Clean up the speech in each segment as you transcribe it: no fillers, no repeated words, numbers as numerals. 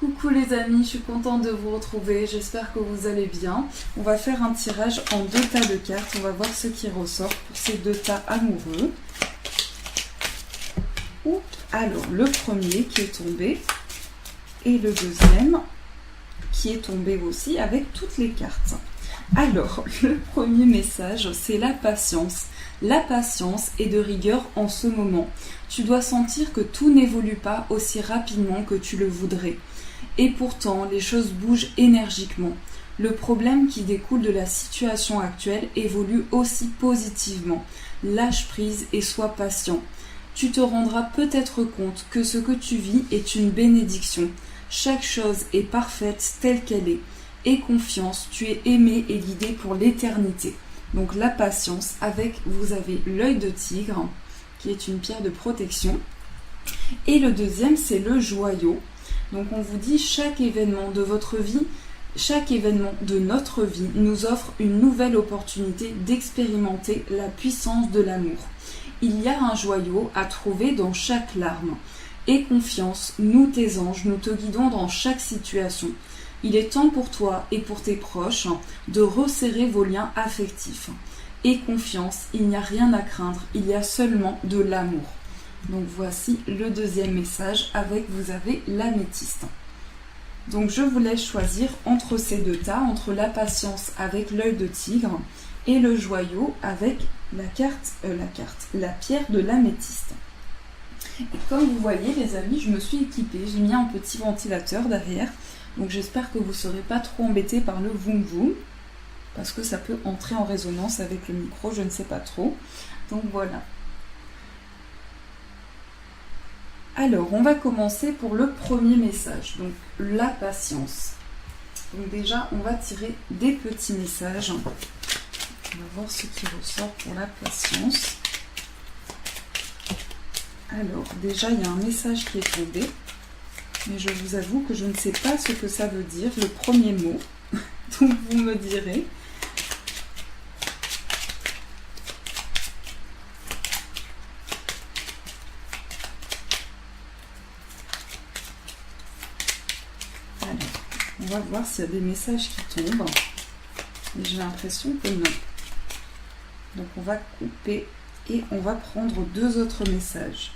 Coucou les amis, je suis contente de vous retrouver, j'espère que vous allez bien. On va faire un tirage en 2 tas de cartes, on va voir ce qui ressort pour ces 2 tas amoureux. Alors, le premier qui est tombé et le deuxième qui est tombé aussi avec toutes les cartes. Alors, le premier message, c'est la patience. La patience est de rigueur en ce moment. Tu dois sentir que tout n'évolue pas aussi rapidement que tu le voudrais. Et pourtant, les choses bougent énergiquement. Le problème qui découle de la situation actuelle évolue aussi positivement. Lâche prise et sois patient. Tu te rendras peut-être compte que ce que tu vis est une bénédiction. Chaque chose est parfaite telle qu'elle est. Aie confiance, tu es aimé et guidé pour l'éternité. Donc la patience, avec, vous avez l'œil de tigre, qui est une pierre de protection. Et le deuxième, c'est le joyau. Donc on vous dit, chaque événement de votre vie, chaque événement de notre vie nous offre une nouvelle opportunité d'expérimenter la puissance de l'amour. Il y a un joyau à trouver dans chaque larme. Aie confiance, nous tes anges, nous te guidons dans chaque situation. Il est temps pour toi et pour tes proches de resserrer vos liens affectifs. Aie confiance, il n'y a rien à craindre, il y a seulement de l'amour. Donc voici le deuxième message avec, vous avez l'améthyste. Donc je vous laisse choisir entre ces 2 tas, entre la patience avec l'œil de tigre et le joyau avec la pierre de l'améthyste. Et comme vous voyez les amis, je me suis équipée, j'ai mis un petit ventilateur derrière. Donc j'espère que vous ne serez pas trop embêtés par le voum voum, parce que ça peut entrer en résonance avec le micro, je ne sais pas trop. Donc voilà. Alors, on va commencer pour le premier message, donc la patience. Donc déjà, on va tirer des petits messages. On va voir ce qui ressort pour la patience. Alors, déjà, il y a un message qui est tombé. Mais je vous avoue que je ne sais pas ce que ça veut dire, le premier mot. Donc vous me direz. Alors, on va voir s'il y a des messages qui tombent. Mais j'ai l'impression que non. Donc on va couper et on va prendre 2 autres messages.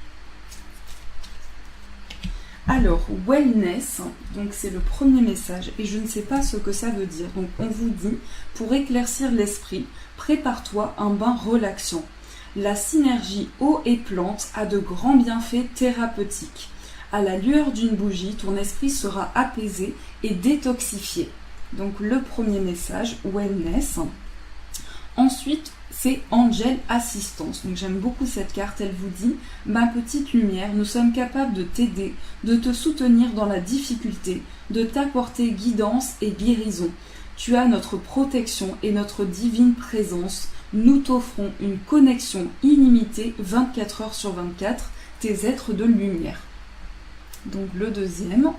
Alors, wellness, donc c'est le premier message et je ne sais pas ce que ça veut dire. Donc on vous dit, pour éclaircir l'esprit, prépare-toi un bain relaxant. La synergie eau et plante a de grands bienfaits thérapeutiques. À la lueur d'une bougie, ton esprit sera apaisé et détoxifié. Donc le premier message, wellness. Ensuite, c'est Angel Assistance. Donc j'aime beaucoup cette carte, elle vous dit « Ma petite lumière, nous sommes capables de t'aider, de te soutenir dans la difficulté, de t'apporter guidance et guérison. Tu as notre protection et notre divine présence. Nous t'offrons une connexion illimitée 24 heures sur 24, tes êtres de lumière. » Donc le deuxième.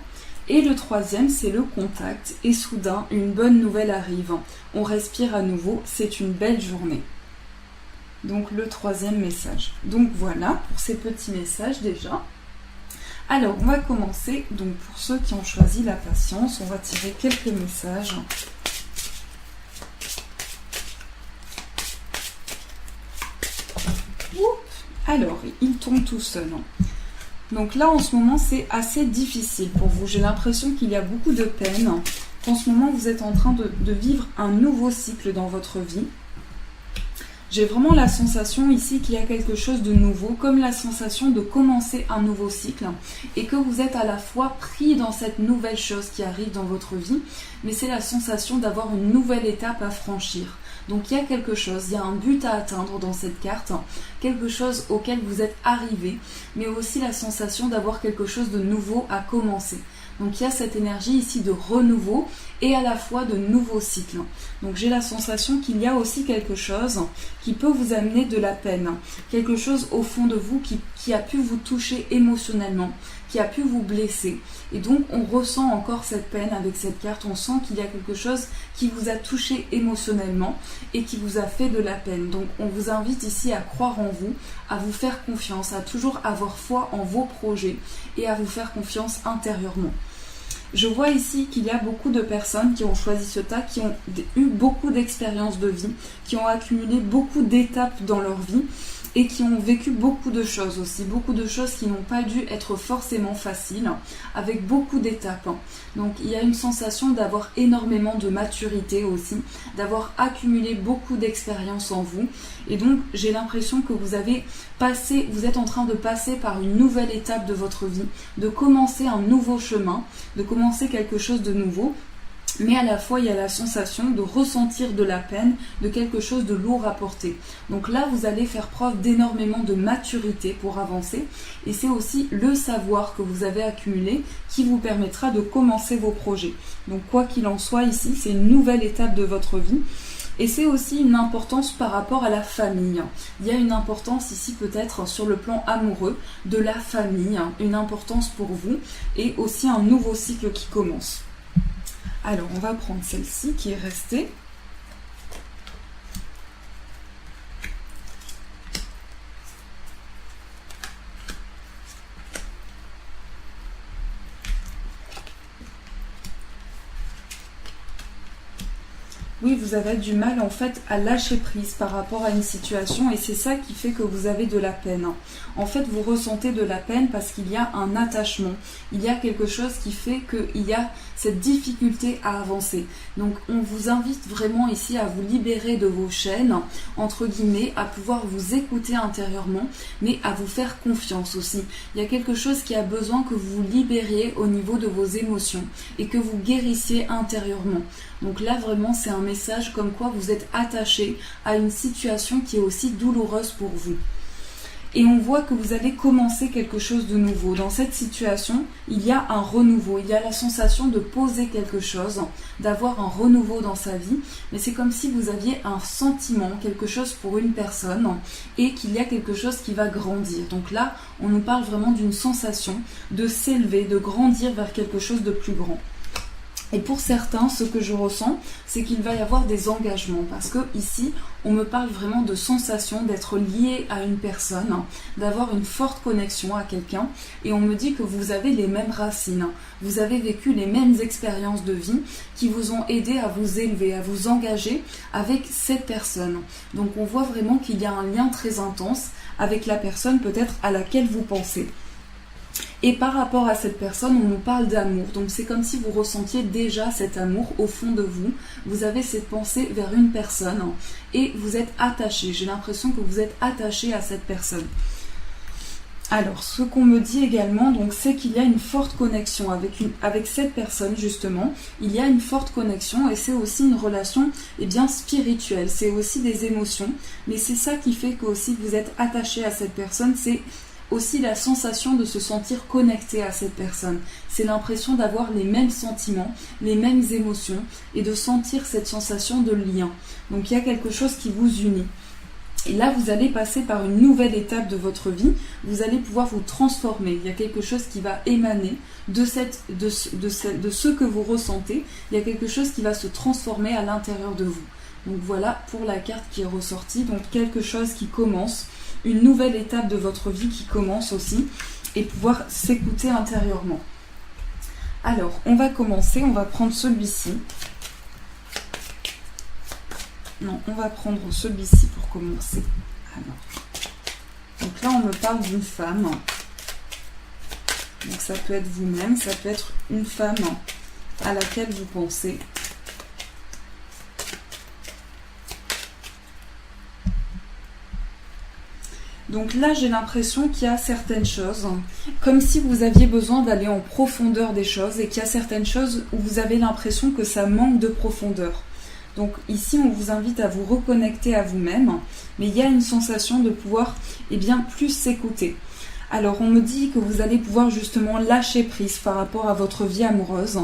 Et le troisième, c'est le contact. Et soudain, une bonne nouvelle arrive. On respire à nouveau, c'est une belle journée. Donc le troisième message. Donc voilà pour ces petits messages déjà. Alors on va commencer. Donc pour ceux qui ont choisi la patience, on va tirer quelques messages. Alors il tombe tout seul. Donc là en ce moment c'est assez difficile pour vous. J'ai l'impression qu'il y a beaucoup de peine. En ce moment vous êtes en train de vivre un nouveau cycle dans votre vie. J'ai vraiment la sensation ici qu'il y a quelque chose de nouveau, comme la sensation de commencer un nouveau cycle et que vous êtes à la fois pris dans cette nouvelle chose qui arrive dans votre vie, mais c'est la sensation d'avoir une nouvelle étape à franchir. Donc il y a quelque chose, il y a un but à atteindre dans cette carte, quelque chose auquel vous êtes arrivé, mais aussi la sensation d'avoir quelque chose de nouveau à commencer. Donc il y a cette énergie ici de renouveau et à la fois de nouveau cycle. Donc j'ai la sensation qu'il y a aussi quelque chose qui peut vous amener de la peine, quelque chose au fond de vous qui a pu vous toucher émotionnellement, qui a pu vous blesser. Et donc on ressent encore cette peine avec cette carte, on sent qu'il y a quelque chose qui vous a touché émotionnellement et qui vous a fait de la peine. Donc on vous invite ici à croire en vous, à vous faire confiance, à toujours avoir foi en vos projets et à vous faire confiance intérieurement. Je vois ici qu'il y a beaucoup de personnes qui ont choisi ce tas, qui ont eu beaucoup d'expériences de vie, qui ont accumulé beaucoup d'étapes dans leur vie et qui ont vécu beaucoup de choses aussi, beaucoup de choses qui n'ont pas dû être forcément faciles, avec beaucoup d'étapes. Donc il y a une sensation d'avoir énormément de maturité aussi, d'avoir accumulé beaucoup d'expérience en vous, et donc j'ai l'impression que vous êtes en train de passer par une nouvelle étape de votre vie, de commencer un nouveau chemin, de commencer quelque chose de nouveau. Mais à la fois, il y a la sensation de ressentir de la peine, de quelque chose de lourd à porter. Donc là, vous allez faire preuve d'énormément de maturité pour avancer. Et c'est aussi le savoir que vous avez accumulé qui vous permettra de commencer vos projets. Donc quoi qu'il en soit ici, c'est une nouvelle étape de votre vie. Et c'est aussi une importance par rapport à la famille. Il y a une importance ici peut-être sur le plan amoureux de la famille, une importance pour vous et aussi un nouveau cycle qui commence. Alors, on va prendre celle-ci qui est restée. Oui, vous avez du mal en fait à lâcher prise par rapport à une situation et c'est ça qui fait que vous avez de la peine. En fait, vous ressentez de la peine parce qu'il y a un attachement. Il y a quelque chose qui fait qu'il y a cette difficulté à avancer. Donc, on vous invite vraiment ici à vous libérer de vos chaînes, entre guillemets, à pouvoir vous écouter intérieurement, mais à vous faire confiance aussi. Il y a quelque chose qui a besoin que vous vous libériez au niveau de vos émotions et que vous guérissiez intérieurement. Donc là, vraiment, c'est un message comme quoi vous êtes attaché à une situation qui est aussi douloureuse pour vous. Et on voit que vous allez commencer quelque chose de nouveau. Dans cette situation, il y a un renouveau, il y a la sensation de poser quelque chose, d'avoir un renouveau dans sa vie. Mais c'est comme si vous aviez un sentiment, quelque chose pour une personne et qu'il y a quelque chose qui va grandir. Donc là, on nous parle vraiment d'une sensation de s'élever, de grandir vers quelque chose de plus grand. Et pour certains, ce que je ressens, c'est qu'il va y avoir des engagements. Parce que ici, on me parle vraiment de sensation d'être lié à une personne, d'avoir une forte connexion à quelqu'un. Et on me dit que vous avez les mêmes racines. Vous avez vécu les mêmes expériences de vie qui vous ont aidé à vous élever, à vous engager avec cette personne. Donc on voit vraiment qu'il y a un lien très intense avec la personne peut-être à laquelle vous pensez. Et par rapport à cette personne, on nous parle d'amour. Donc c'est comme si vous ressentiez déjà cet amour au fond de vous. Vous avez cette pensée vers une personne et vous êtes attaché. J'ai l'impression que vous êtes attaché à cette personne. Alors, ce qu'on me dit également, donc, c'est qu'il y a une forte connexion avec cette personne, justement. Il y a une forte connexion et c'est aussi une relation spirituelle. C'est aussi des émotions. Mais c'est ça qui fait que aussi vous êtes attaché à cette personne. C'est aussi la sensation de se sentir connecté à cette personne. C'est l'impression d'avoir les mêmes sentiments, les mêmes émotions et de sentir cette sensation de lien. Donc il y a quelque chose qui vous unit. Et là, vous allez passer par une nouvelle étape de votre vie. Vous allez pouvoir vous transformer. Il y a quelque chose qui va émaner de ce que vous ressentez. Il y a quelque chose qui va se transformer à l'intérieur de vous. Donc voilà pour la carte qui est ressortie. Donc quelque chose qui commence. Une nouvelle étape de votre vie qui commence aussi et pouvoir s'écouter intérieurement. Alors, on va commencer, on va prendre celui-ci. Non, on va prendre celui-ci pour commencer. Alors, donc là, on me parle d'une femme. Donc ça peut être vous-même, ça peut être une femme à laquelle vous pensez. Donc là, j'ai l'impression qu'il y a certaines choses, comme si vous aviez besoin d'aller en profondeur des choses et qu'il y a certaines choses où vous avez l'impression que ça manque de profondeur. Donc ici, on vous invite à vous reconnecter à vous-même, mais il y a une sensation de pouvoir plus s'écouter. Alors, on me dit que vous allez pouvoir justement lâcher prise par rapport à votre vie amoureuse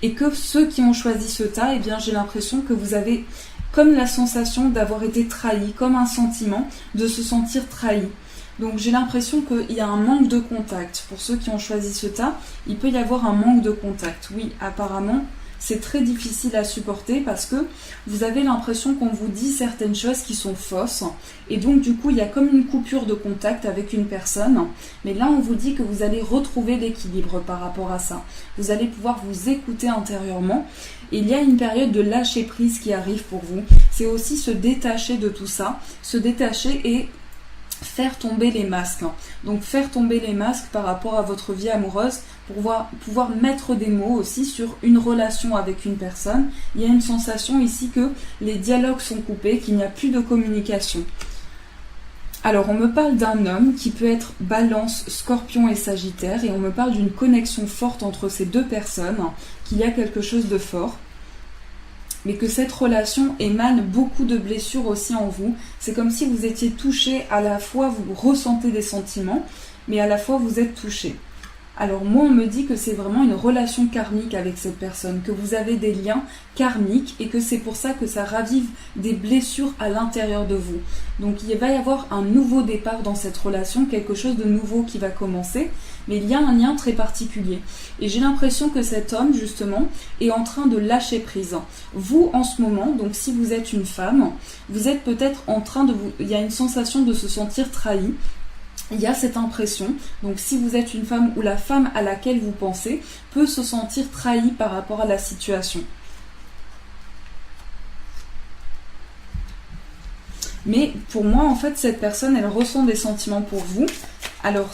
et que ceux qui ont choisi ce tas, j'ai l'impression que vous avez comme la sensation d'avoir été trahi, comme un sentiment de se sentir trahi. Donc j'ai l'impression qu'il y a un manque de contact. Pour ceux qui ont choisi ce tas, il peut y avoir un manque de contact. Oui, apparemment, c'est très difficile à supporter parce que vous avez l'impression qu'on vous dit certaines choses qui sont fausses. Et donc du coup, il y a comme une coupure de contact avec une personne. Mais là, on vous dit que vous allez retrouver l'équilibre par rapport à ça. Vous allez pouvoir vous écouter intérieurement. Et il y a une période de lâcher prise qui arrive pour vous. C'est aussi se détacher de tout ça. Se détacher et faire tomber les masques. Donc faire tomber les masques par rapport à votre vie amoureuse pour pouvoir mettre des mots aussi sur une relation avec une personne. Il y a une sensation ici que les dialogues sont coupés, qu'il n'y a plus de communication. Alors on me parle d'un homme qui peut être Balance, Scorpion et Sagittaire et on me parle d'une connexion forte entre ces deux personnes, qu'il y a quelque chose de fort. Mais que cette relation émane beaucoup de blessures aussi en vous. C'est comme si vous étiez touché, à la fois vous ressentez des sentiments, mais à la fois vous êtes touché. Alors moi on me dit que c'est vraiment une relation karmique avec cette personne, que vous avez des liens karmiques et que c'est pour ça que ça ravive des blessures à l'intérieur de vous. Donc il va y avoir un nouveau départ dans cette relation, quelque chose de nouveau qui va commencer, mais il y a un lien très particulier. Et j'ai l'impression que cet homme justement est en train de lâcher prise. Vous en ce moment, donc si vous êtes une femme, vous êtes peut-être en train de il y a une sensation de se sentir trahi. Il y a cette impression, donc si vous êtes une femme ou la femme à laquelle vous pensez peut se sentir trahie par rapport à la situation. Mais pour moi, en fait, cette personne, elle ressent des sentiments pour vous. Alors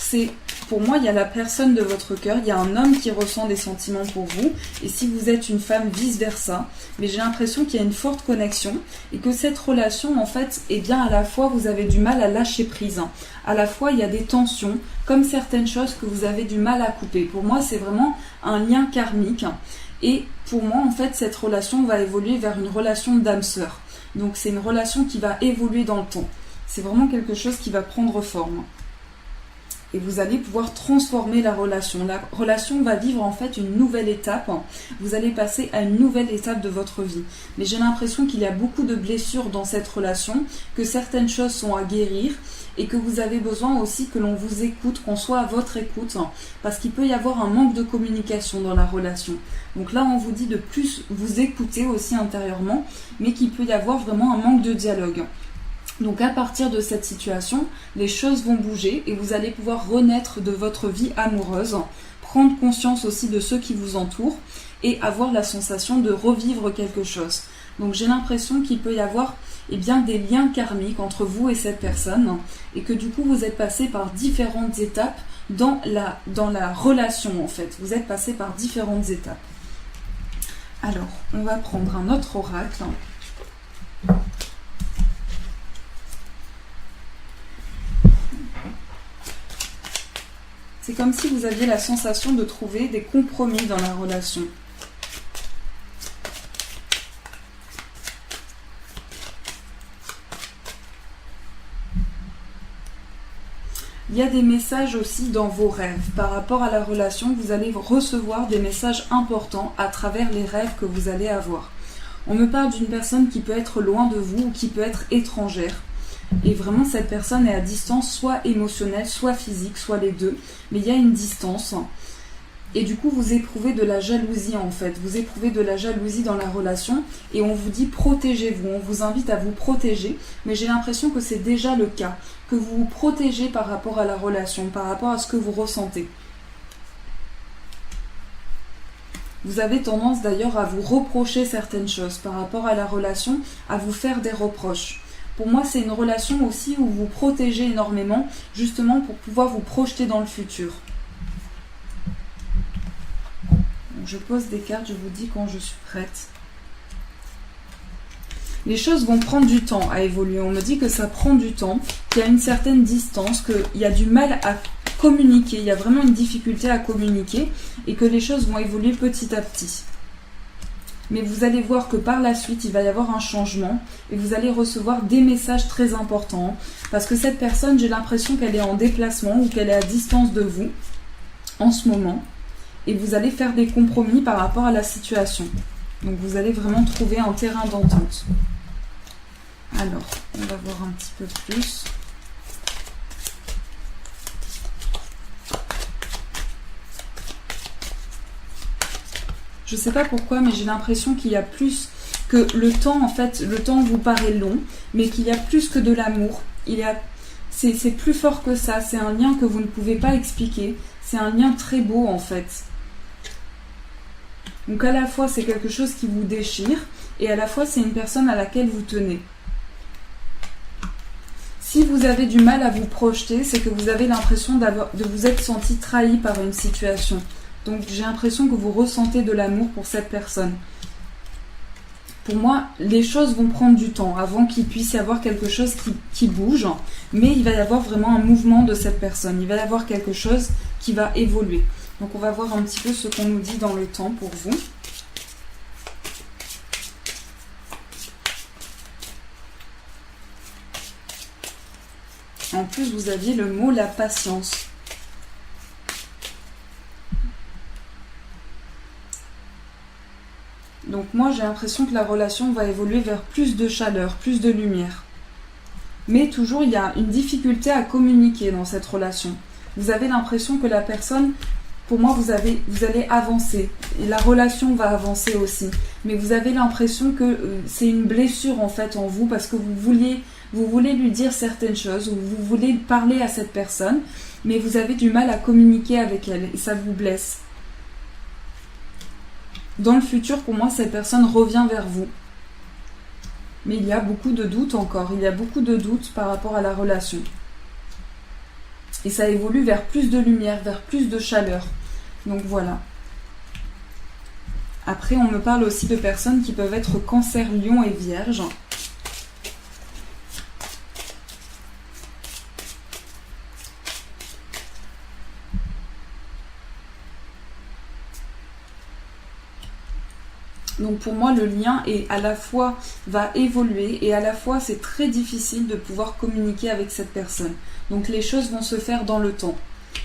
pour moi, il y a la personne de votre cœur, il y a un homme qui ressent des sentiments pour vous, et si vous êtes une femme, vice-versa. Mais j'ai l'impression qu'il y a une forte connexion, et que cette relation, en fait, eh bien, à la fois, vous avez du mal à lâcher prise. À la fois, il y a des tensions, comme certaines choses que vous avez du mal à couper. Pour moi, c'est vraiment un lien karmique, et pour moi, en fait, cette relation va évoluer vers une relation d'âme-sœur. Donc, c'est une relation qui va évoluer dans le temps. C'est vraiment quelque chose qui va prendre forme. Et vous allez pouvoir transformer la relation. La relation va vivre en fait une nouvelle étape. Vous allez passer à une nouvelle étape de votre vie. Mais j'ai l'impression qu'il y a beaucoup de blessures dans cette relation, que certaines choses sont à guérir et que vous avez besoin aussi que l'on vous écoute, qu'on soit à votre écoute, parce qu'il peut y avoir un manque de communication dans la relation. Donc là, on vous dit de plus vous écouter aussi intérieurement, mais qu'il peut y avoir vraiment un manque de dialogue. Donc à partir de cette situation, les choses vont bouger et vous allez pouvoir renaître de votre vie amoureuse, prendre conscience aussi de ceux qui vous entourent et avoir la sensation de revivre quelque chose. Donc j'ai l'impression qu'il peut y avoir bien, des liens karmiques entre vous et cette personne et que du coup vous êtes passé par différentes étapes dans la relation en fait. Vous êtes passé par différentes étapes. Alors, on va prendre un autre oracle. C'est comme si vous aviez la sensation de trouver des compromis dans la relation. Il y a des messages aussi dans vos rêves. Par rapport à la relation, vous allez recevoir des messages importants à travers les rêves que vous allez avoir. On me parle d'une personne qui peut être loin de vous ou qui peut être étrangère. Et vraiment, cette personne est à distance, soit émotionnelle, soit physique, soit les deux. Mais il y a une distance. Et du coup, vous éprouvez de la jalousie en fait. Vous éprouvez de la jalousie dans la relation. Et on vous dit protégez-vous. On vous invite à vous protéger. Mais j'ai l'impression que c'est déjà le cas. Que vous vous protégez par rapport à la relation, par rapport à ce que vous ressentez. Vous avez tendance d'ailleurs à vous reprocher certaines choses par rapport à la relation, à vous faire des reproches. Pour moi, c'est une relation aussi où vous protégez énormément, justement pour pouvoir vous projeter dans le futur. Donc, je pose des cartes, je vous dis quand je suis prête. Les choses vont prendre du temps à évoluer. On me dit que ça prend du temps, qu'il y a une certaine distance, qu'il y a du mal à communiquer. Il y a vraiment une difficulté à communiquer et que les choses vont évoluer petit à petit. Mais vous allez voir que par la suite, il va y avoir un changement et vous allez recevoir des messages très importants. Parce que cette personne, j'ai l'impression qu'elle est en déplacement ou qu'elle est à distance de vous en ce moment. Et vous allez faire des compromis par rapport à la situation. Donc vous allez vraiment trouver un terrain d'entente. Alors, on va voir un petit peu plus. Je sais pas pourquoi, mais j'ai l'impression qu'il y a plus que le temps, en fait, le temps vous paraît long, mais qu'il y a plus que de l'amour. C'est plus fort que ça, c'est un lien que vous ne pouvez pas expliquer. C'est un lien très beau, en fait. Donc à la fois, c'est quelque chose qui vous déchire, et à la fois, c'est une personne à laquelle vous tenez. Si vous avez du mal à vous projeter, c'est que vous avez l'impression de vous être senti trahi par une situation. Donc j'ai l'impression que vous ressentez de l'amour pour cette personne. Pour moi, les choses vont prendre du temps avant qu'il puisse y avoir quelque chose qui bouge, mais il va y avoir vraiment un mouvement de cette personne. Il va y avoir quelque chose qui va évoluer. Donc on va voir un petit peu ce qu'on nous dit dans le temps pour vous. En plus, vous aviez le mot la patience. Donc moi, j'ai l'impression que la relation va évoluer vers plus de chaleur, plus de lumière. Mais toujours, il y a une difficulté à communiquer dans cette relation. Vous avez l'impression que la personne, pour moi, vous allez avancer. Et la relation va avancer aussi. Mais vous avez l'impression que c'est une blessure en fait en vous parce que vous voulez lui dire certaines choses ou vous voulez parler à cette personne, mais vous avez du mal à communiquer avec elle et ça vous blesse. Dans le futur, pour moi, cette personne revient vers vous. Mais il y a beaucoup de doutes encore. Il y a beaucoup de doutes par rapport à la relation. Et ça évolue vers plus de lumière, vers plus de chaleur. Donc voilà. Après, on me parle aussi de personnes qui peuvent être Cancer, Lion et Vierge. Donc pour moi, le lien est à la fois va évoluer et à la fois c'est très difficile de pouvoir communiquer avec cette personne. Donc les choses vont se faire dans le temps.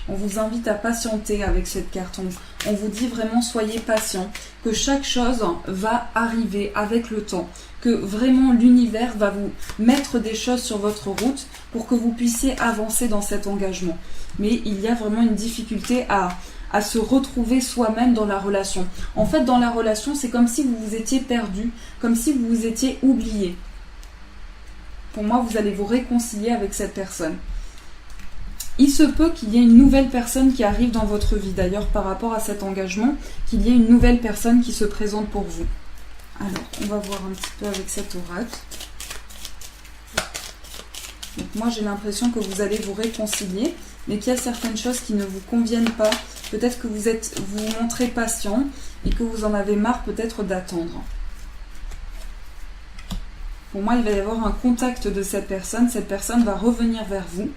On vous invite à patienter avec cette carte. On vous dit vraiment soyez patient, que chaque chose va arriver avec le temps, que vraiment l'univers va vous mettre des choses sur votre route pour que vous puissiez avancer dans cet engagement. Mais il y a vraiment une difficulté à se retrouver soi-même dans la relation. En fait, dans la relation, c'est comme si vous vous étiez perdu, comme si vous vous étiez oublié. Pour moi, vous allez vous réconcilier avec cette personne. Il se peut qu'il y ait une nouvelle personne qui arrive dans votre vie, d'ailleurs, par rapport à cet engagement, qu'il y ait une nouvelle personne qui se présente pour vous. Alors, on va voir un petit peu avec cet oracle. Donc moi, j'ai l'impression que vous allez vous réconcilier, mais qu'il y a certaines choses qui ne vous conviennent pas. Peut-être que vous vous montrez patient et que vous en avez marre peut-être d'attendre. Pour moi, il va y avoir un contact de cette personne va revenir vers vous.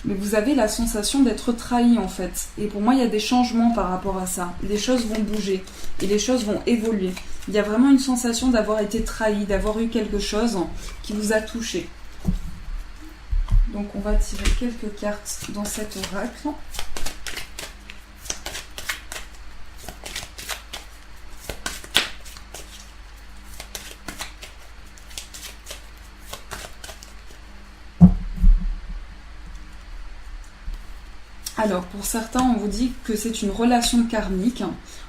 Mais vous avez la sensation d'être trahi en fait. Et pour moi, il y a des changements par rapport à ça. Les choses vont bouger et les choses vont évoluer. Il y a vraiment une sensation d'avoir été trahi, d'avoir eu quelque chose qui vous a touché. Donc on va tirer quelques cartes dans cet oracle. Alors, pour certains, on vous dit que c'est une relation karmique.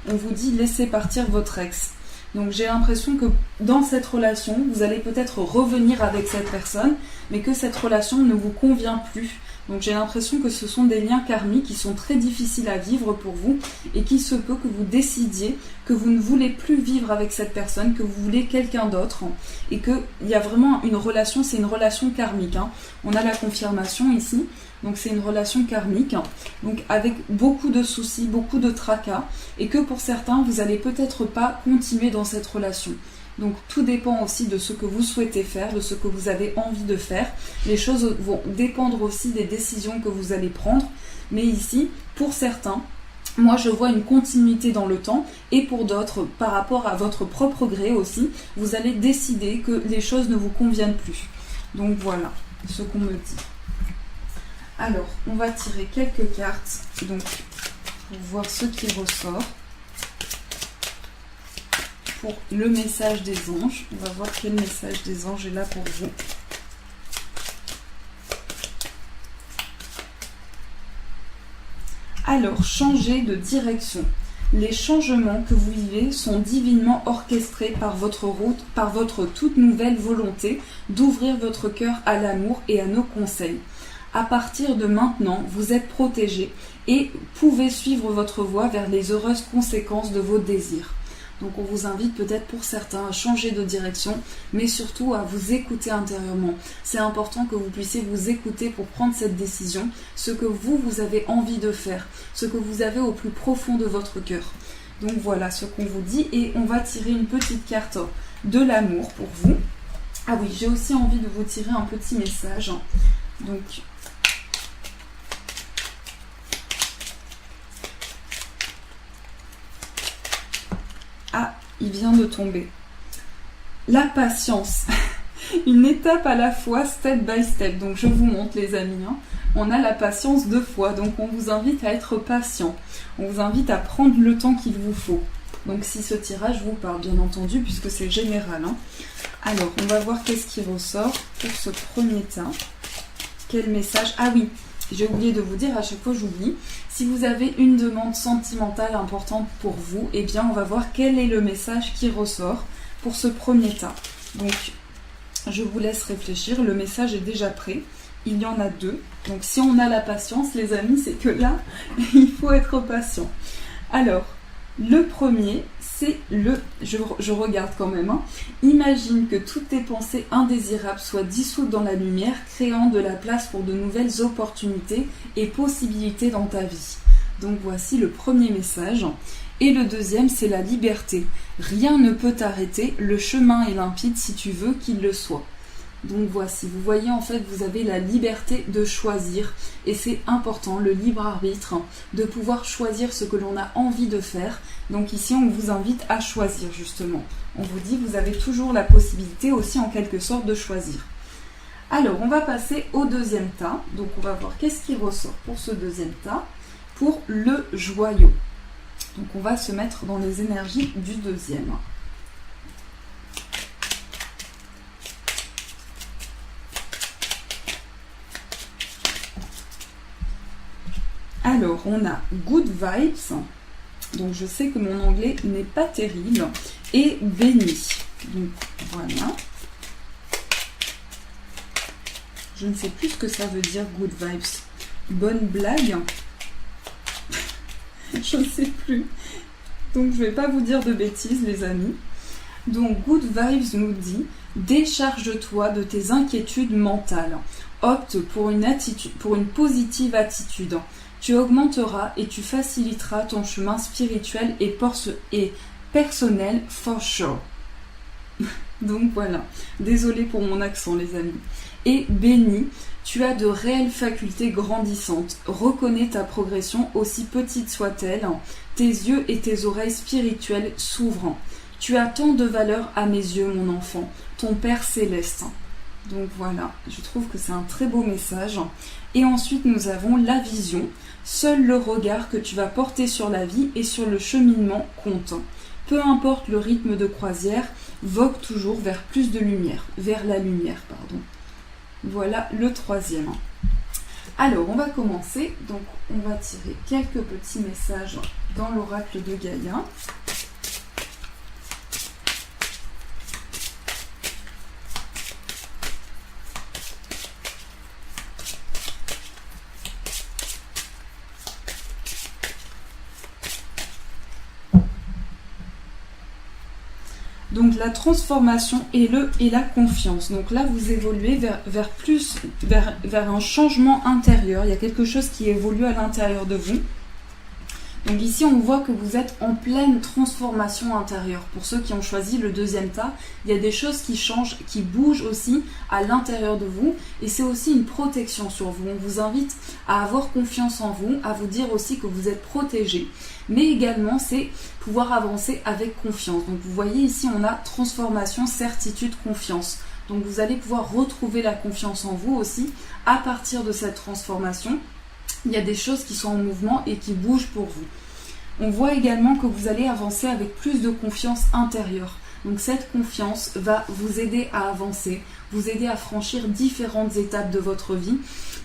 On vous dit laissez partir votre ex. Donc j'ai l'impression que dans cette relation, vous allez peut-être revenir avec cette personne, mais que cette relation ne vous convient plus. Donc j'ai l'impression que ce sont des liens karmiques qui sont très difficiles à vivre pour vous et qu'il se peut que vous décidiez que vous ne voulez plus vivre avec cette personne, que vous voulez quelqu'un d'autre et qu'il y a vraiment une relation, c'est une relation karmique. On a la confirmation ici, donc c'est une relation karmique, donc avec beaucoup de soucis, beaucoup de tracas et que pour certains, vous n'allez peut-être pas continuer dans cette relation. Donc tout dépend aussi de ce que vous souhaitez faire, de ce que vous avez envie de faire. Les choses vont dépendre aussi des décisions que vous allez prendre. Mais ici, pour certains, moi je vois une continuité dans le temps et pour d'autres, par rapport à votre propre gré aussi, vous allez décider que les choses ne vous conviennent plus. Donc voilà ce qu'on me dit. Alors, on va tirer quelques cartes donc, pour voir ce qui ressort. Pour le message des anges. On va voir quel message des anges est là pour vous. Alors, changez de direction. Les changements que vous vivez sont divinement orchestrés par votre toute nouvelle volonté d'ouvrir votre cœur à l'amour et à nos conseils. À partir de maintenant, vous êtes protégé et pouvez suivre votre voie vers les heureuses conséquences de vos désirs. Donc on vous invite peut-être pour certains à changer de direction, mais surtout à vous écouter intérieurement. C'est important que vous puissiez vous écouter pour prendre cette décision, ce que vous avez envie de faire, ce que vous avez au plus profond de votre cœur. Donc voilà ce qu'on vous dit et on va tirer une petite carte de l'amour pour vous. Ah oui, j'ai aussi envie de vous tirer un petit message. Donc ah, il vient de tomber. La patience. Une étape à la fois, step by step. Donc je vous montre les amis. On a la patience 2 fois. Donc on vous invite à être patient. On vous invite à prendre le temps qu'il vous faut. Donc si ce tirage vous parle, bien entendu, puisque c'est général. Alors, on va voir qu'est-ce qui ressort pour ce premier tas. Quel message? Ah oui, j'ai oublié de vous dire, à chaque fois j'oublie. Si vous avez une demande sentimentale importante pour vous, eh bien on va voir quel est le message qui ressort pour ce premier tas. Donc je vous laisse réfléchir, le message est déjà prêt. Il y en a 2. Donc si on a la patience, les amis, c'est que là, il faut être patient. Alors, le premier, c'est je regarde quand même. Imagine que toutes tes pensées indésirables soient dissoutes dans la lumière, créant de la place pour de nouvelles opportunités et possibilités dans ta vie. Donc voici le premier message. Et le deuxième, c'est la liberté. Rien ne peut t'arrêter, le chemin est limpide si tu veux qu'il le soit. Donc voici, vous voyez en fait, vous avez la liberté de choisir et c'est important, le libre arbitre, de pouvoir choisir ce que l'on a envie de faire. Donc ici, on vous invite à choisir justement. On vous dit, vous avez toujours la possibilité aussi en quelque sorte de choisir. Alors, on va passer au deuxième tas. Donc on va voir qu'est-ce qui ressort pour ce deuxième tas, pour le joyau. Donc on va se mettre dans les énergies du deuxième. Alors, on a Good Vibes, donc je sais que mon anglais n'est pas terrible, et Béni. Donc voilà. Je ne sais plus ce que ça veut dire Good Vibes. Bonne blague. Je ne sais plus. Donc je ne vais pas vous dire de bêtises les amis. Donc Good Vibes nous dit: décharge-toi de tes inquiétudes mentales. Opte pour une positive attitude. Tu augmenteras et tu faciliteras ton chemin spirituel et personnel for sure. Donc voilà, désolée pour mon accent les amis. Et béni, tu as de réelles facultés grandissantes. Reconnais ta progression, aussi petite soit-elle. Tes yeux et tes oreilles spirituelles s'ouvrent. Tu as tant de valeur à mes yeux, mon enfant, ton Père céleste. Donc voilà, je trouve que c'est un très beau message. Et ensuite, nous avons la vision. Seul le regard que tu vas porter sur la vie et sur le cheminement compte. Peu importe le rythme de croisière, vogue toujours vers plus de lumière, vers la lumière, pardon. Voilà le troisième. Alors, on va commencer. Donc, on va tirer quelques petits messages dans l'oracle de Gaïa. Donc la transformation et la confiance. Donc là, vous évoluez vers un changement intérieur. Il y a quelque chose qui évolue à l'intérieur de vous. Donc ici, on voit que vous êtes en pleine transformation intérieure. Pour ceux qui ont choisi le deuxième tas, il y a des choses qui changent, qui bougent aussi à l'intérieur de vous. Et c'est aussi une protection sur vous. On vous invite à avoir confiance en vous, à vous dire aussi que vous êtes protégé. Mais également, c'est pouvoir avancer avec confiance. Donc vous voyez ici, on a transformation, certitude, confiance. Donc vous allez pouvoir retrouver la confiance en vous aussi à partir de cette transformation. Il y a des choses qui sont en mouvement et qui bougent pour vous. On voit également que vous allez avancer avec plus de confiance intérieure. Donc cette confiance va vous aider à avancer, vous aider à franchir différentes étapes de votre vie.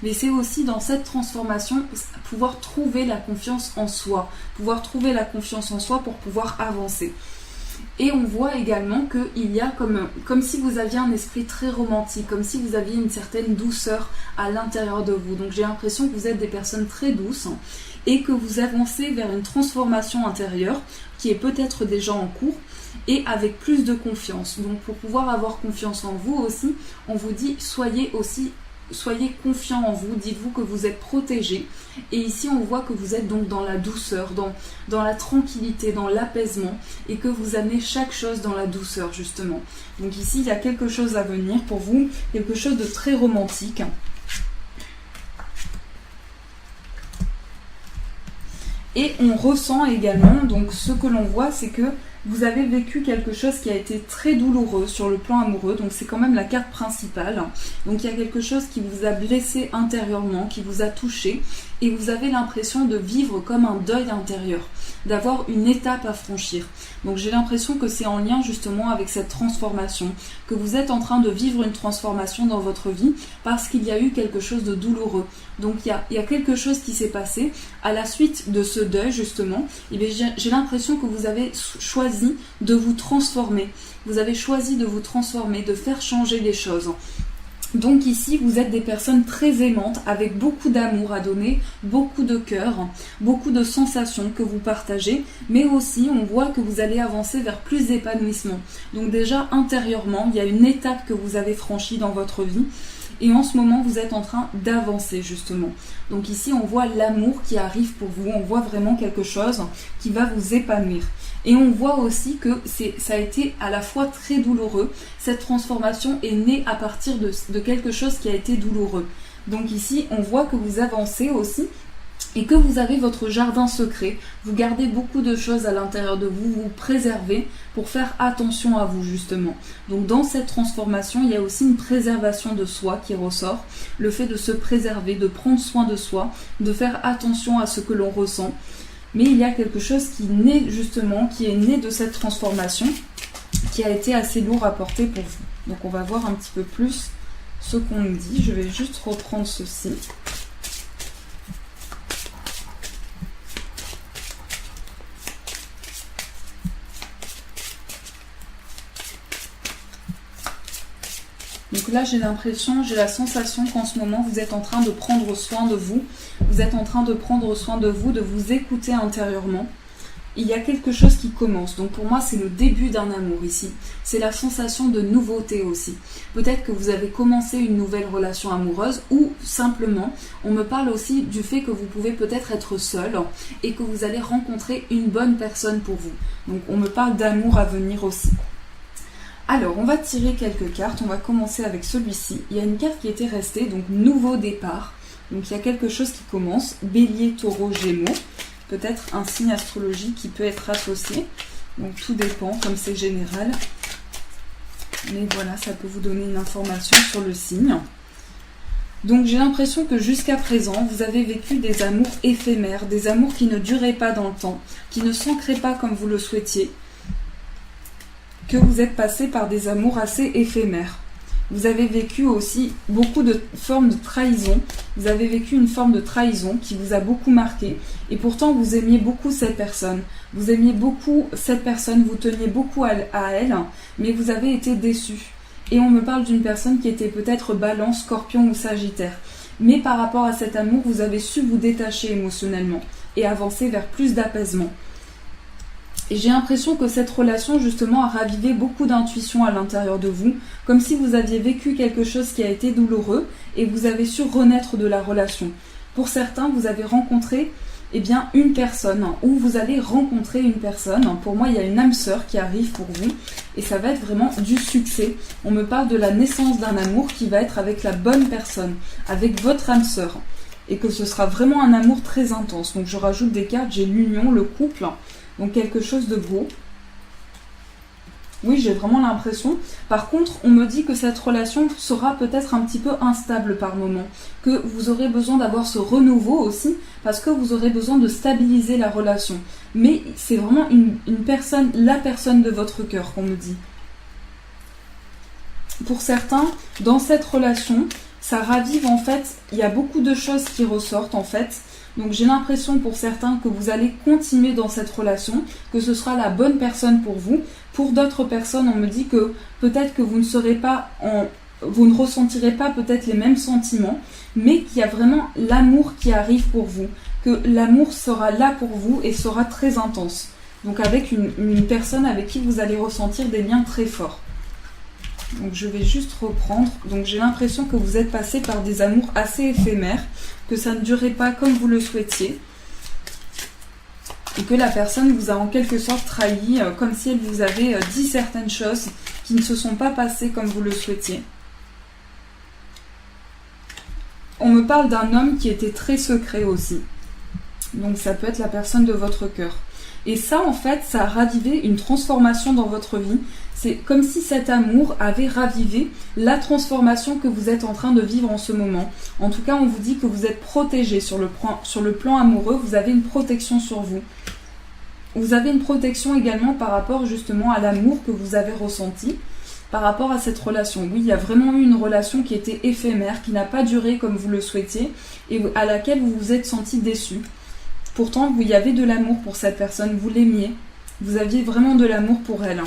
Mais c'est aussi dans cette transformation pouvoir trouver la confiance en soi, pour pouvoir avancer. Et on voit également qu'il y a comme si vous aviez un esprit très romantique, comme si vous aviez une certaine douceur à l'intérieur de vous. Donc j'ai l'impression que vous êtes des personnes très douces et que vous avancez vers une transformation intérieure qui est peut-être déjà en cours et avec plus de confiance. Donc pour pouvoir avoir confiance en vous aussi, on vous dit soyez confiant en vous, dites-vous que vous êtes protégé. Et ici on voit que vous êtes donc dans la douceur, dans la tranquillité, dans l'apaisement, et que vous amenez chaque chose dans la douceur justement. Donc ici il y a quelque chose à venir pour vous, quelque chose de très romantique. Et on ressent également, donc ce que l'on voit, c'est que vous avez vécu quelque chose qui a été très douloureux sur le plan amoureux, donc c'est quand même la carte principale. Donc il y a quelque chose qui vous a blessé intérieurement, qui vous a touché, et vous avez l'impression de vivre comme un deuil intérieur, d'avoir une étape à franchir. Donc j'ai l'impression que c'est en lien justement avec cette transformation, que vous êtes en train de vivre une transformation dans votre vie parce qu'il y a eu quelque chose de douloureux. Donc il y a quelque chose qui s'est passé à la suite de ce deuil justement. Et bien, j'ai l'impression que vous avez choisi de vous transformer. Vous avez choisi de vous transformer, de faire changer les choses. Donc ici, vous êtes des personnes très aimantes, avec beaucoup d'amour à donner, beaucoup de cœur, beaucoup de sensations que vous partagez, mais aussi on voit que vous allez avancer vers plus d'épanouissement. Donc déjà, intérieurement, il y a une étape que vous avez franchie dans votre vie, et en ce moment, vous êtes en train d'avancer justement. Donc ici, on voit l'amour qui arrive pour vous, on voit vraiment quelque chose qui va vous épanouir. Et on voit aussi que ça a été à la fois très douloureux. Cette transformation est née à partir de quelque chose qui a été douloureux. Donc ici, on voit que vous avancez aussi et que vous avez votre jardin secret. Vous gardez beaucoup de choses à l'intérieur de vous, vous préservez pour faire attention à vous justement. Donc dans cette transformation, il y a aussi une préservation de soi qui ressort. Le fait de se préserver, de prendre soin de soi, de faire attention à ce que l'on ressent. Mais il y a quelque chose qui est né de cette transformation, qui a été assez lourd à porter pour vous. Donc on va voir un petit peu plus ce qu'on nous dit. Je vais juste reprendre ceci. Donc là, j'ai la sensation qu'en ce moment, vous êtes en train de prendre soin de vous. Vous êtes en train de prendre soin de vous, de vous écouter intérieurement. Il y a quelque chose qui commence. Donc pour moi, c'est le début d'un amour ici. C'est la sensation de nouveauté aussi. Peut-être que vous avez commencé une nouvelle relation amoureuse ou simplement, on me parle aussi du fait que vous pouvez peut-être être seul et que vous allez rencontrer une bonne personne pour vous. Donc on me parle d'amour à venir aussi. Alors, on va tirer quelques cartes. On va commencer avec celui-ci. Il y a une carte qui était restée, donc nouveau départ. Donc, il y a quelque chose qui commence. Bélier, taureau, gémeaux. Peut-être un signe astrologique qui peut être associé. Donc, tout dépend, comme c'est général. Mais voilà, ça peut vous donner une information sur le signe. Donc, j'ai l'impression que jusqu'à présent, vous avez vécu des amours éphémères, des amours qui ne duraient pas dans le temps, qui ne s'ancraient pas comme vous le souhaitiez, que vous êtes passé par des amours assez éphémères. Vous avez vécu aussi beaucoup de formes de trahison. Vous avez vécu une forme de trahison qui vous a beaucoup marqué. Et pourtant, vous aimiez beaucoup cette personne. Vous aimiez beaucoup cette personne, vous teniez beaucoup à elle, mais vous avez été déçu. Et on me parle d'une personne qui était peut-être Balance, Scorpion ou Sagittaire. Mais par rapport à cet amour, vous avez su vous détacher émotionnellement et avancer vers plus d'apaisement. Et j'ai l'impression que cette relation, justement, a ravivé beaucoup d'intuition à l'intérieur de vous, comme si vous aviez vécu quelque chose qui a été douloureux et vous avez su renaître de la relation. Pour certains, vous avez rencontré une personne, ou vous allez rencontrer une personne. Pour moi, il y a une âme sœur qui arrive pour vous et ça va être vraiment du succès. On me parle de la naissance d'un amour qui va être avec la bonne personne, avec votre âme sœur. Et que ce sera vraiment un amour très intense. Donc je rajoute des cartes, j'ai l'union, le couple. Donc quelque chose de beau. Oui, j'ai vraiment l'impression. Par contre, on me dit que cette relation sera peut-être un petit peu instable par moment. Que vous aurez besoin d'avoir ce renouveau aussi, parce que vous aurez besoin de stabiliser la relation. Mais c'est vraiment une personne, la personne de votre cœur qu'on me dit. pour certains, dans cette relation, ça ravive en fait, il y a beaucoup de choses qui ressortent en fait. Donc j'ai l'impression pour certains que vous allez continuer dans cette relation, que ce sera la bonne personne pour vous. Pour d'autres personnes, on me dit que peut-être que vous ne ressentirez pas peut-être les mêmes sentiments, mais qu'il y a vraiment l'amour qui arrive pour vous, que l'amour sera là pour vous et sera très intense. Donc avec une personne avec qui vous allez ressentir des liens très forts. Donc je vais juste reprendre. Donc j'ai l'impression que vous êtes passé par des amours assez éphémères, que ça ne durait pas comme vous le souhaitiez, et que la personne vous a en quelque sorte trahi, comme si elle vous avait dit certaines choses qui ne se sont pas passées comme vous le souhaitiez. On me parle d'un homme qui était très secret aussi. Donc ça peut être la personne de votre cœur. Et ça, en fait, ça a ravivé une transformation dans votre vie. C'est comme si cet amour avait ravivé la transformation que vous êtes en train de vivre en ce moment. En tout cas, on vous dit que vous êtes protégé sur le plan amoureux. Vous avez une protection sur vous. Vous avez une protection également par rapport justement à l'amour que vous avez ressenti, par rapport à cette relation. Oui, il y a vraiment eu une relation qui était éphémère, qui n'a pas duré comme vous le souhaitiez et à laquelle vous vous êtes senti déçu. Pourtant, il y avait de l'amour pour cette personne, vous l'aimiez, vous aviez vraiment de l'amour pour elle.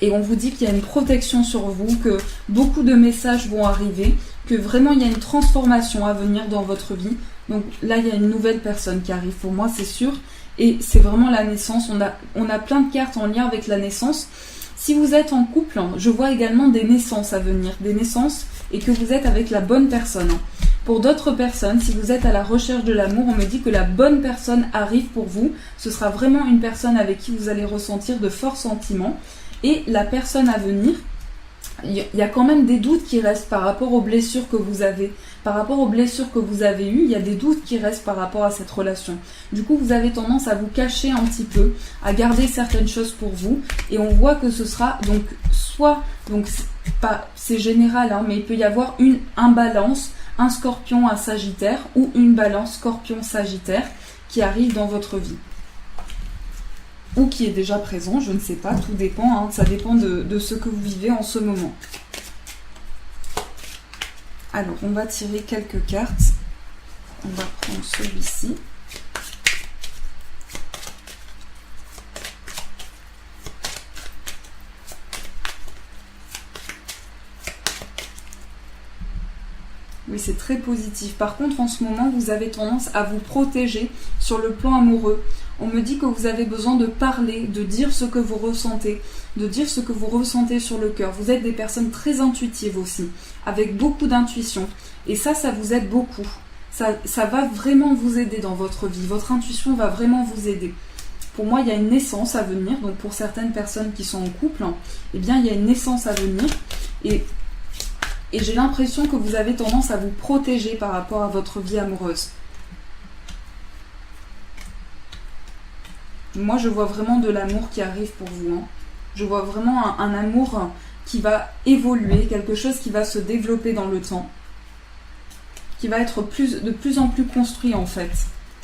Et on vous dit qu'il y a une protection sur vous, que beaucoup de messages vont arriver, que vraiment il y a une transformation à venir dans votre vie. Donc là, il y a une nouvelle personne qui arrive pour moi, c'est sûr. Et c'est vraiment la naissance. On a plein de cartes en lien avec la naissance. Si vous êtes en couple, je vois également des naissances à venir, des naissances, et que vous êtes avec la bonne personne. Pour d'autres personnes, si vous êtes à la recherche de l'amour, on me dit que la bonne personne arrive pour vous. Ce sera vraiment une personne avec qui vous allez ressentir de forts sentiments. Et la personne à venir, il y a quand même des doutes qui restent par rapport aux blessures que vous avez. Par rapport aux blessures que vous avez eues, il y a des doutes qui restent par rapport à cette relation. Du coup, vous avez tendance à vous cacher un petit peu, à garder certaines choses pour vous. Et on voit que ce sera donc soit, donc c'est général, hein, mais il peut y avoir un balance, un scorpion, un sagittaire, ou une balance scorpion-sagittaire qui arrive dans votre vie. Ou qui est déjà présent, je ne sais pas, tout dépend, hein, ça dépend de ce que vous vivez en ce moment. Alors, on va tirer quelques cartes. On va prendre celui-ci. Oui, c'est très positif. Par contre, en ce moment, vous avez tendance à vous protéger sur le plan amoureux. On me dit que vous avez besoin de parler, de dire ce que vous ressentez, de dire ce que vous ressentez sur le cœur. Vous êtes des personnes très intuitives aussi, avec beaucoup d'intuition. Et ça vous aide beaucoup. Ça va vraiment vous aider dans votre vie. Votre intuition va vraiment vous aider. Pour moi, il y a une naissance à venir. Donc pour certaines personnes qui sont en couple, eh bien, il y a une naissance à venir. Et j'ai l'impression que vous avez tendance à vous protéger par rapport à votre vie amoureuse. Moi, je vois vraiment de l'amour qui arrive pour vous. Je vois vraiment un amour qui va évoluer, quelque chose qui va se développer dans le temps, qui va être de plus en plus construit en fait.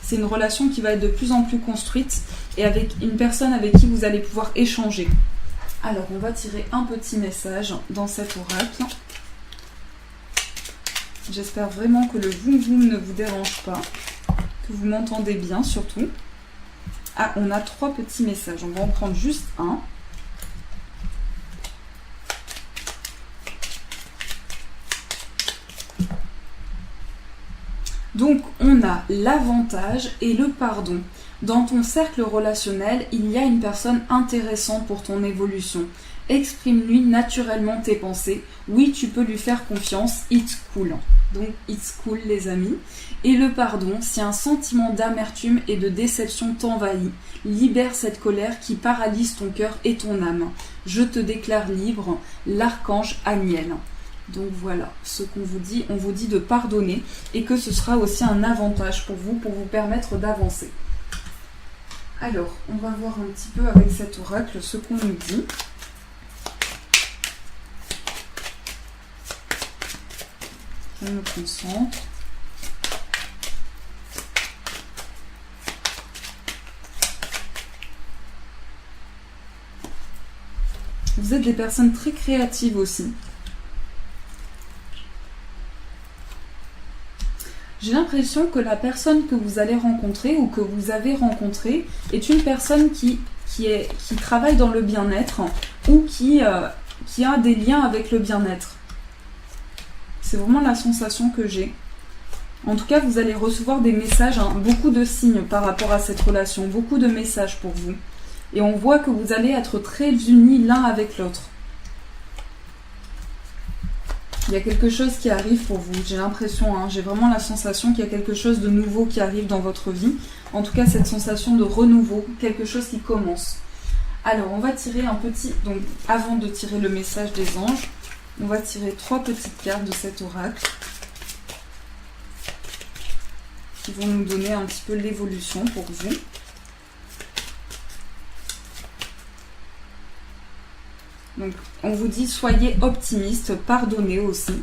C'est une relation qui va être de plus en plus construite et avec une personne avec qui vous allez pouvoir échanger. Alors, on va tirer un petit message dans cet oracle. J'espère vraiment que le voum-voum ne vous dérange pas, que vous m'entendez bien surtout. Ah, on a 3 petits messages. On va en prendre juste un. Donc, on a l'avantage et le pardon. Dans ton cercle relationnel, il y a une personne intéressante pour ton évolution. Exprime-lui naturellement tes pensées. Oui, tu peux lui faire confiance. It's cool. Donc, it's cool, les amis. Et le pardon, si un sentiment d'amertume et de déception t'envahit, libère cette colère qui paralyse ton cœur et ton âme. Je te déclare libre, l'archange Aniel. Donc voilà ce qu'on vous dit. On vous dit de pardonner et que ce sera aussi un avantage pour vous permettre d'avancer. Alors, on va voir un petit peu avec cet oracle ce qu'on nous dit. Je me concentre. Vous êtes des personnes très créatives aussi. J'ai l'impression que la personne que vous allez rencontrer ou que vous avez rencontrée est une personne qui travaille dans le bien-être ou qui a des liens avec le bien-être. C'est vraiment la sensation que j'ai. En tout cas, vous allez recevoir des messages, beaucoup de signes par rapport à cette relation, beaucoup de messages pour vous. Et on voit que vous allez être très unis l'un avec l'autre. Il y a quelque chose qui arrive pour vous, j'ai l'impression, j'ai vraiment la sensation qu'il y a quelque chose de nouveau qui arrive dans votre vie. En tout cas, cette sensation de renouveau, quelque chose qui commence. Alors, on va tirer donc avant de tirer le message des anges, on va tirer 3 petites cartes de cet oracle qui vont nous donner un petit peu l'évolution pour vous. Donc, on vous dit soyez optimiste, pardonnez aussi.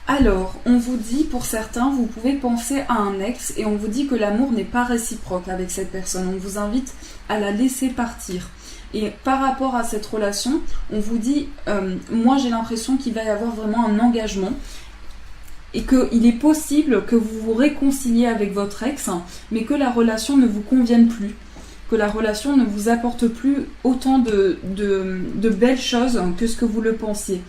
Alors, on vous dit, pour certains, vous pouvez penser à un ex et on vous dit que l'amour n'est pas réciproque avec cette personne. On vous invite à la laisser partir. Et par rapport à cette relation, on vous dit, moi j'ai l'impression qu'il va y avoir vraiment un engagement. Et qu'il est possible que vous vous réconciliez avec votre ex, mais que la relation ne vous convienne plus, que la relation ne vous apporte plus autant de belles choses que ce que vous le pensiez,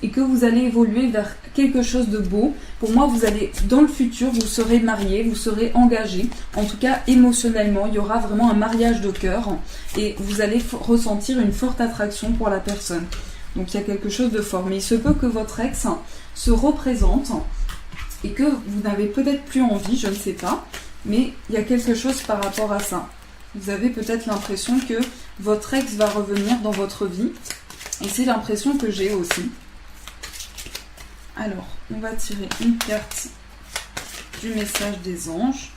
et que vous allez évoluer vers quelque chose de beau. Pour moi, vous allez, dans le futur, vous serez mariés, vous serez engagés, en tout cas émotionnellement, il y aura vraiment un mariage de cœur, et vous allez ressentir une forte attraction pour la personne. Donc il y a quelque chose de fort, mais il se peut que votre ex se représente, et que vous n'avez peut-être plus envie, je ne sais pas, mais il y a quelque chose par rapport à ça. Vous avez peut-être l'impression que votre ex va revenir dans votre vie, et c'est l'impression que j'ai aussi. Alors, on va tirer une carte du message des anges.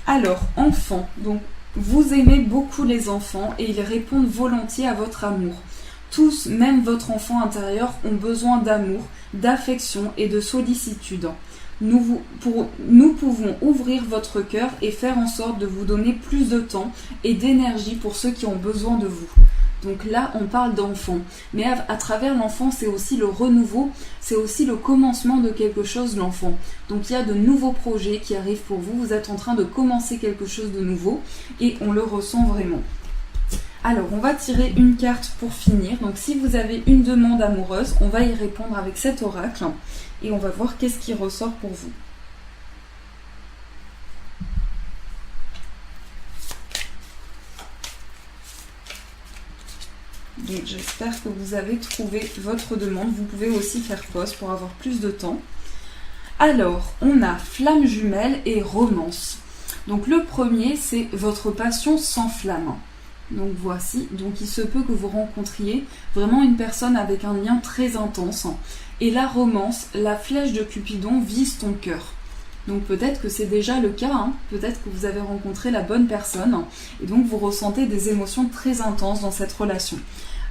Alors, enfant, donc vous aimez beaucoup les enfants et ils répondent volontiers à votre amour. Tous, même votre enfant intérieur, ont besoin d'amour, d'affection et de sollicitude. Nous pouvons ouvrir votre cœur et faire en sorte de vous donner plus de temps et d'énergie pour ceux qui ont besoin de vous. Donc là, on parle d'enfant. Mais à travers l'enfant, c'est aussi le renouveau, c'est aussi le commencement de quelque chose, l'enfant. Donc il y a de nouveaux projets qui arrivent pour vous. Vous êtes en train de commencer quelque chose de nouveau et on le ressent vraiment. Alors, on va tirer une carte pour finir. Donc si vous avez une demande amoureuse, on va y répondre avec cet oracle et on va voir qu'est-ce qui ressort pour vous. Donc j'espère que vous avez trouvé votre demande. Vous pouvez aussi faire pause pour avoir plus de temps. Alors, on a flamme jumelle et romance. Donc le premier, c'est votre passion sans flamme. Donc voici, donc il se peut que vous rencontriez vraiment une personne avec un lien très intense. Et la romance, la flèche de Cupidon vise ton cœur. Donc peut-être que c'est déjà le cas, peut-être que vous avez rencontré la bonne personne et donc vous ressentez des émotions très intenses dans cette relation.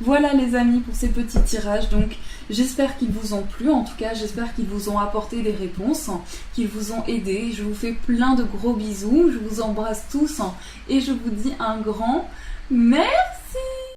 Voilà les amis pour ces petits tirages, donc j'espère qu'ils vous ont plu, en tout cas j'espère qu'ils vous ont apporté des réponses, qu'ils vous ont aidé. Je vous fais plein de gros bisous, je vous embrasse tous et je vous dis un grand merci.